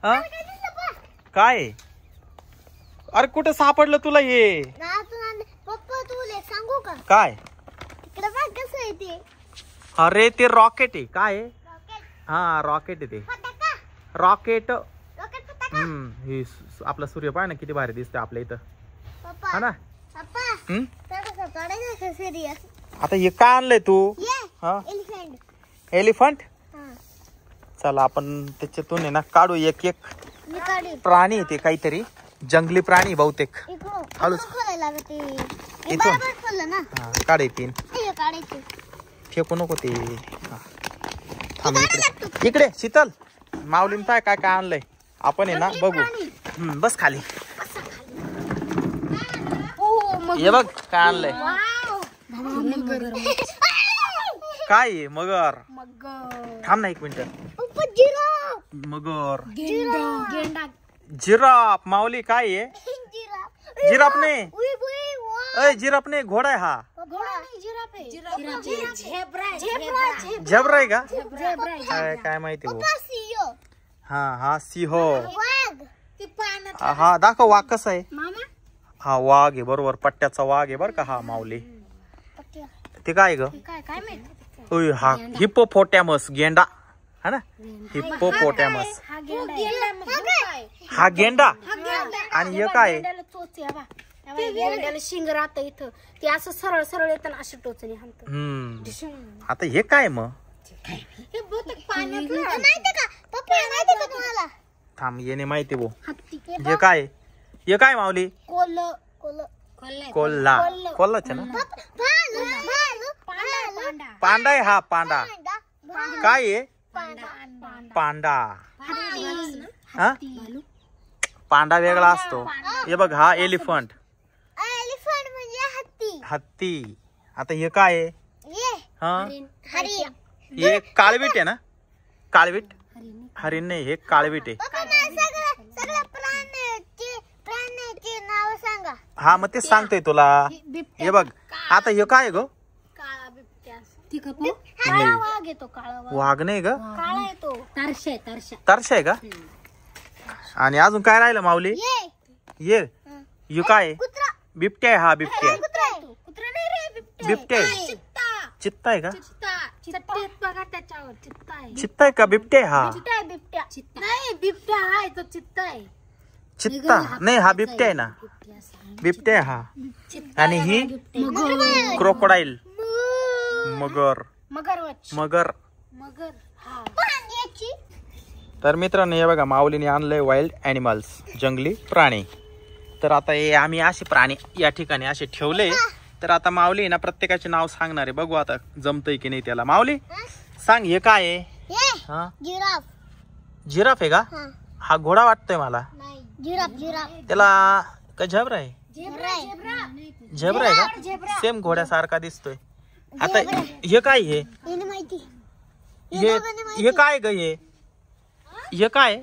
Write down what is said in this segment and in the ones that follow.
हा काय आहे? अरे कुठे सापडलं तुला हे? पप्पा तुला सांगू का काय? इकडे बघ कसं आहे ते. अरे ते रॉकेट आहे. काय आहे? हा रॉकेट आहे ते. रॉकेट. हे आपला सूर्य पाय ना किती भारी दिसतंय आपल्या इथं. हा ना. आता हे काय आणलंय तू? एलिफंट. चला आपण त्याच्यातून आहे ना काढू एक एक प्राणी ते काहीतरी जंगली प्राणी बहुतेक. हळूच काढे तीन फेकू नको ते. थांब इकडे इकडे शीतल माऊलीन पाय काय काय आणलंय आपण आहे ना बघू. बस खाली. हे बघ काय आणलंय. काय आहे? मगर. थांब ना एक मिनिट. मगर. जिराफ. माऊली काय आहे? जिराफ नाही. अय जिराफ नाही घोडा आहे हा. झेब्रा आहे का? काय माहिती हो. हा हा सिंह. हा दाखव वाघ कसा आहे. हा वाघ आहे बरोबर. पट्ट्याचा वाघ आहे बर का हा माऊली. ते काय ग? हा हिप्पोपोटॅमस गेंडा है ना. हिप्पोपोटॅमस हा गेंडा. आणि हे काय? शिंग राहत इथं ते असं सरळ सरळ येताना अशी टोचणी हाणतं. आता हे काय मग? थांब येणे माहिती भो. हे काय? हे काय माऊली? कोल्हा. कोल्हाच ना. पांडा आहे हा. पांडा काय आहे? पांडा. हा पांडा वेगळा असतो. हे बघ हा एलिफंट. एलिफंट म्हणजे हत्ती. हत्ती. आता हे काय आहे? हा हे काळवीट आहे ना. काळवीट. हरिण नाही हे काळवीट आहे. हा मग ते सांगतोय तुला. हे बघ आता हे काय ग? वाघ नाही ग. तरशा आहे का? आणि अजून काय राहिलं माऊली? ये काय? बिबट्या आहे हा. बिबट्या. बिबट्या आहे. चित्ता आहे का? चित्ता आहे का? बिबट्या आहे हा. बिबट्या आहे तो चित्ता आहे. चित्ता नाही हा बिबट्या आहे ना. बिबट्या हा. आणि ही क्रोकोडाईल. मगर. मगर. तर मित्रांनो हे बघा माऊलीने आणलंय वाईल्ड अॅनिमल्स जंगली प्राणी. तर आता हे आम्ही असे प्राणी या ठिकाणी असे ठेवले. तर आता माऊली ना प्रत्येकाचे नाव सांगणार आहे. बघू आता जमतय की नाही त्याला. माऊली सांग हे काय आहे? हा जिराफ आहे का? हा घोडा वाटतोय मला. त्याला का झेब्रा आहे? झेब्रा आहे का? सेम घोड्यासारखा दिसतोय. आता हे काय हे? हे काय ग? हे काय?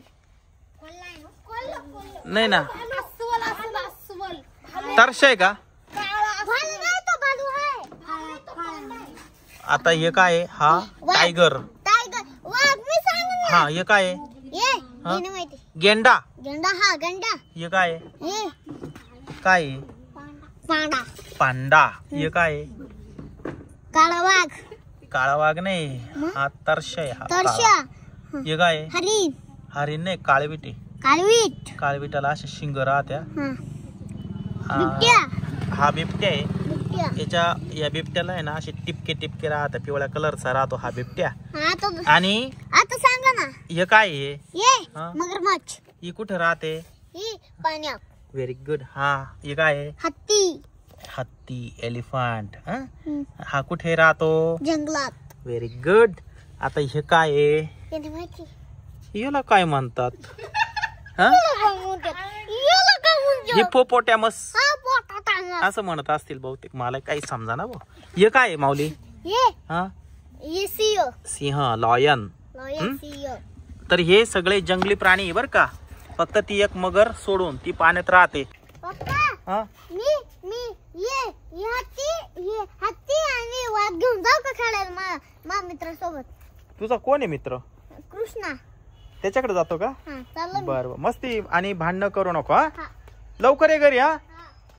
नाही ना. तरश आहे का? आता हे काय? हा टायगर. हा हे काय? गेंडा. हे काय? काय? पांडा. हे काय? काळा वाघ. काळा वाघ नाही हा तरश आहे हा. हे काय? हरिण नाही काळवीट आहे. काळवीटाला असे शिंग राहत्या. हा बिबट्या आहे. या बिबट्याला आहे ना असे टिपके टिपके राहतात. पिवळ्या कलरचा राहतो हा बिबट्या. आणि आता सांगा ना हे काय आहे? मगरमच्छ. ही कुठे राहते? पाण्यात. Very good. हा हे काय? हत्ती. एलिफंट. हा कुठे राहतो? जंगलात. Very good. आता हे काय आहे? याला काय म्हणतात? हिप्पोपोटॅमस असं म्हणत असतील बहुतेक. मला काही समजा ना. हे काय आहे माऊली? हा सिंह. लॉयन. तर हे सगळे जंगली प्राणी बर का. फक्त ती एक मगर सोडून ती पाण्यात राहते. मित्रासोबत. तुझा कोण आहे मित्र? कृष्णा. त्याच्याकडे जातो का? हा, चाललं मी. बरं मस्ती आणि भांडणं करू नको हा. हा. लवकर ये घरी हा.